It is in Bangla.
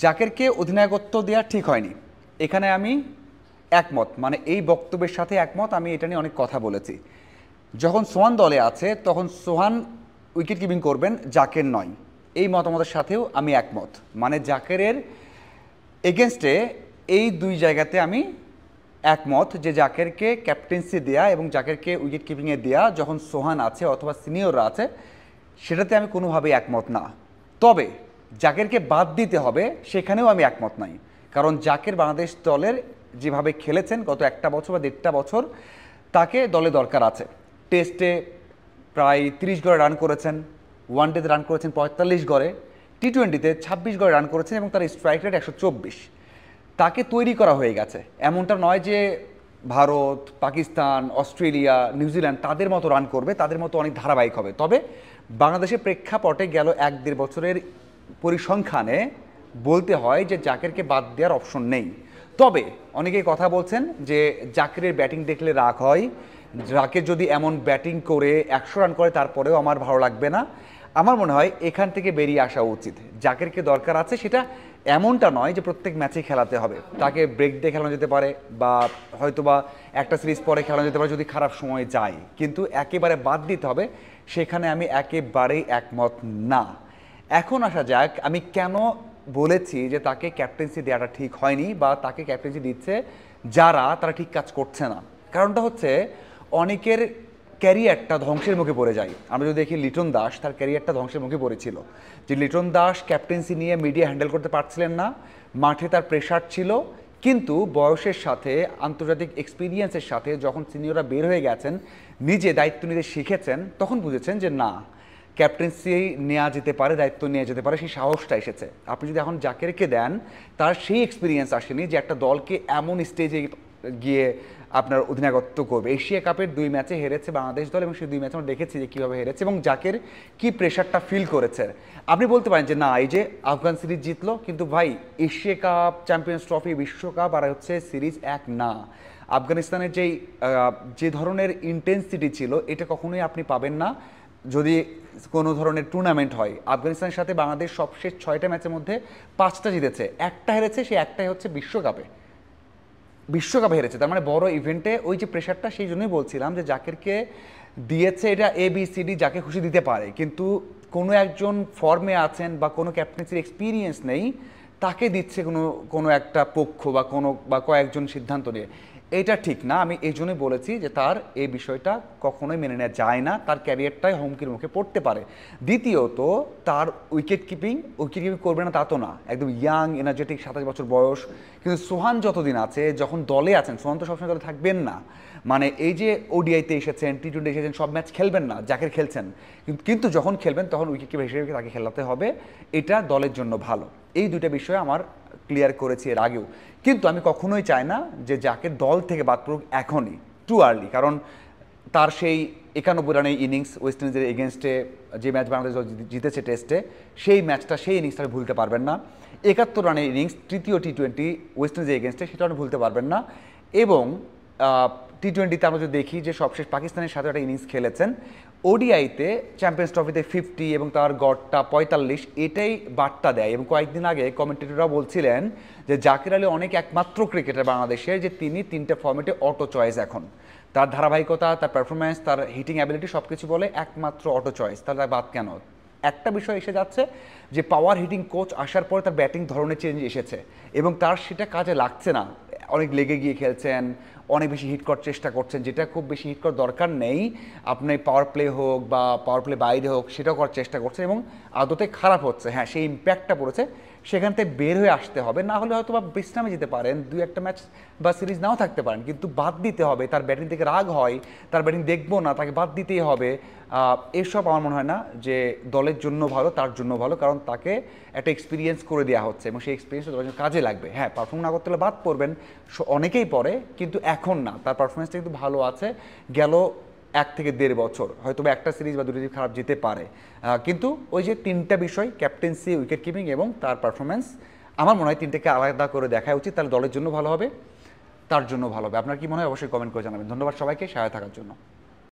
জাকেরকে অধিনায়কত্ব দেওয়া ঠিক হয়নি, এখানে আমি একমত, মানে এই বক্তব্যের সাথে একমত। আমি এটা নিয়ে অনেক কথা বলেছি। যখন সোহান দলে আছে তখন সোহান উইকেট কিপিং করবেন, জাকের নয়। এই মতামতের সাথেও আমি একমত, মানে জাকেরের এগেনস্টে এই দুই জায়গাতে আমি একমত যে জাকেরকে ক্যাপ্টেন্সি দেয়া এবং জাকেরকে উইকেট কিপিংয়ে দেয়া যখন সোহান আছে অথবা সিনিয়ররা আছে সেটাতে আমি কোনোভাবেই একমত না। তবে জাকেরকে বাদ দিতে হবে সেখানেও আমি একমত নাই, কারণ জাকের বাংলাদেশ দলের যেভাবে খেলেছেন গত একটা বছর বা দেড়টা বছর তাকে দলে দরকার আছে। টেস্টে প্রায় 30 গড়ে রান করেছেন, ওয়ানডেতে রান করেছেন 45 গড়ে, টি-20তে 26 গড়ে রান করেছেন এবং তার স্ট্রাইক রেট 124। তাকে তৈরি করা হয়ে গেছে, এমনটা নয় যে ভারত, পাকিস্তান, অস্ট্রেলিয়া, নিউজিল্যান্ড তাদের মতো রান করবে, তাদের মতো অনেক ধারাবাহিক হবে। তবে বাংলাদেশের প্রেক্ষাপটে গেল 1-1.5 বছরের পরিসংখ্যানে বলতে হয় যে জাকেরকে বাদ দেওয়ার অপশন নেই। তবে অনেকেই কথা বলছেন যে জাকেরের ব্যাটিং দেখলে রাগ হয়, জাকের যদি এমন ব্যাটিং করে 100 রান করে তারপরেও আমার ভালো লাগবে না। আমার মনে হয় এখান থেকে বেরিয়ে আসা উচিত। জাকেরকে দরকার আছে, সেটা এমনটা নয় যে প্রত্যেক ম্যাচে খেলাতে হবে, তাকে ব্রেক দিয়ে খেলানো যেতে পারে বা হয়তোবা একটা সিরিজ পরে খেলানো যেতে পারে যদি খারাপ সময় যায়, কিন্তু একেবারে বাদ দিতে হবে সেখানে আমি একেবারেই একমত না। এখন আসা যাক আমি কেন বলেছি যে তাকে ক্যাপ্টেন্সি দেওয়াটা ঠিক হয়নি বা তাকে ক্যাপ্টেন্সি দিচ্ছে যারা তারা ঠিক কাজ করছে না। কারণটা হচ্ছে অনেকের ক্যারিয়ারটা ধ্বংসের মুখে পড়ে যায়। আমরা যদি দেখি লিটন দাস, তার ক্যারিয়ারটা ধ্বংসের মুখে পড়েছিল যে লিটন দাস ক্যাপ্টেন্সি নিয়ে মিডিয়া হ্যান্ডেল করতে পারছিলেন না, মাঠে তার প্রেশার ছিল, কিন্তু বয়সের সাথে আন্তর্জাতিক এক্সপিরিয়েন্সের সাথে যখন সিনিয়ররা বের হয়ে গেছেন, নিজে দায়িত্ব নিতে শিখেছেন, তখন বুঝেছেন যে না, ক্যাপ্টেন্সি নেওয়া যেতে পারে, দায়িত্ব নেওয়া যেতে পারে, সেই সাহসটা এসেছে। আপনি যদি এখন জাকেরকে দেন, তার সেই এক্সপিরিয়েন্স আসেনি যে একটা দলকে এমন স্টেজে গিয়ে আপনার অধিনায়কত্ব করবে। এশিয়া কাপের 2 ম্যাচে হেরেছে বাংলাদেশ দল এবং সেই 2 ম্যাচে আমরা দেখেছি যে কীভাবে হেরেছে এবং জাকের কি প্রেশারটা ফিল করেছে। আপনি বলতে পারেন যে না, এই যে আফগান সিরিজ জিতলো, কিন্তু ভাই এশিয়া কাপ, চ্যাম্পিয়ন্স ট্রফি, বিশ্বকাপ আর হচ্ছে সিরিজ এক না। আফগানিস্তানের যে ধরনের ইন্টেন্সিটি ছিল এটা কখনোই আপনি পাবেন না যদি কোনো ধরনের টুর্নামেন্ট হয়। আফগানিস্তানের সাথে বাংলাদেশ সবশেষ 6টা ম্যাচের মধ্যে 5টা জিতেছে, একটা হেরেছে, সেই একটাই হচ্ছে বিশ্বকাপে হেরেছে। তার মানে বড় ইভেন্টে ওই যে প্রেশারটা, সেই জন্যই বলছিলাম যে জাকেরকে দিয়েছে এটা ABCD, যাকে খুশি দিতে পারে, কিন্তু কোনো একজন ফর্মে আছেন বা কোনো ক্যাপ্টেন্সির এক্সপিরিয়েন্স নেই তাকে দিচ্ছে কোনো একটা পক্ষ বা কয়েকজন সিদ্ধান্ত নিয়ে, এটা ঠিক না। আমি এই জন্যই বলেছি যে তার এই বিষয়টা কখনোই মেনে নেওয়া যায় না, তার ক্যারিয়ারটাই হুমকির মুখে পড়তে পারে। দ্বিতীয়ত তার উইকেট কিপিং করবে না তা তো না, একদম ইয়াং এনার্জেটিক, 27 বছর বয়স। কিন্তু সোহান যতদিন আছে, যখন দলে আছেন, সোহান তো সবসময় দলে থাকবেন না, মানে এই যে ODIতে এসেছেন, টি-20 এসেছেন, সব ম্যাচ খেলবেন না, জাকের খেলছেন, কিন্তু যখন খেলবেন তখন উইকেট কিপার হিসেবে তাকে খেলাতে হবে, এটা দলের জন্য ভালো। এই দুইটা বিষয় আমার ক্লিয়ার করেছি এর আগেও। কিন্তু আমি কখনোই চাই না যে যাকে দল থেকে বাদ পড়ুক এখনই, টু আর্লি। কারণ তার সেই 91 রানের ইনিংস ওয়েস্ট ইন্ডিজের এগেনস্টে, যে ম্যাচ বাংলাদেশ জিতেছে টেস্টে, সেই ইনিংসটা ভুলতে পারবেন না। 71 রানের ইনিংস তৃতীয় টি-20 ওয়েস্ট ইন্ডিজের এগেনস্টে, সেটা আপনি ভুলতে পারবেন না। এবং টি-20তে আমরা যদি দেখি যে সবশেষ পাকিস্তানের সাথে একটা ইনিংস খেলেছেন, ODIতে চ্যাম্পিয়ন্স ট্রফিতে 50 এবং তার গড়টা 45, এটাই বার্তা দেয়। এবং কয়েকদিন আগে কমেন্টেটররা বলছিলেন যে জাকির আলী অনেক একমাত্র ক্রিকেটার বাংলাদেশের যে তিনি 3টে ফর্মেটে অটো চয়েস। এখন তার ধারাবাহিকতা, তার পারফরমেন্স, তার হিটিং অ্যাবিলিটি সব কিছু বলে একমাত্র অটো চয়েস, তাহলে তার বাদ কেন? একটা বিষয় এসে যাচ্ছে যে পাওয়ার হিটিং কোচ আসার পরে তার ব্যাটিং ধরনের চেঞ্জ এসেছে এবং তার সেটা কাজে লাগছে না। অনেক লেগে গিয়ে খেলছেন, অনেক বেশি হিট করার চেষ্টা করছেন, যেটা খুব বেশি হিট করার দরকার নেই। আপনি পাওয়ার প্লে হোক বা পাওয়ার প্লে বাইরে হোক সেটাও করার চেষ্টা করছেন এবং আদতে খারাপ হচ্ছে। হ্যাঁ, সেই ইম্প্যাক্টটা পড়েছে, সেখান থেকে বের হয়ে আসতে হবে, না হলে হয়তো বা বিশ্রামে যেতে পারেন, 2-1টা ম্যাচ বা সিরিজ নাও থাকতে পারেন, কিন্তু বাদ দিতে হবে। তার ব্যাটিং থেকে রাগ হয়, তার ব্যাটিং দেখবো না, তাকে বাদ দিতেই হবে। এসব আমার মনে হয় না যে দলের জন্য ভালো, তার জন্য ভালো, কারণ তাকে একটা এক্সপিরিয়েন্স করে দেওয়া হচ্ছে এবং সেই এক্সপিরিয়েন্স দলের জন্য কাজে লাগবে। হ্যাঁ, পারফর্ম না করতে হলে বাদ পড়বেন, অনেকেই পড়ে, কিন্তু এখন না। তার পারফরমেন্সটা কিন্তু ভালো আছে, গেল 1 থেকে 1.5 বছর হয়তো বা একটা সিরিজ বা 2টি সিরিজ খারাপ যেতে পারে, কিন্তু ওই যে 3টা বিষয়, ক্যাপ্টেন্সি, উইকেট কিপিং এবং তার পারফরমেন্স, আমার মনে হয় 3টাকে আলাদা করে দেখা উচিত, তাহলে দলের জন্য ভালো হবে, তার জন্য ভালো হবে। আপনার কি মনে হয় অবশ্যই কমেন্ট করে জানাবেন। ধন্যবাদ সবাইকে সাথে থাকার জন্য।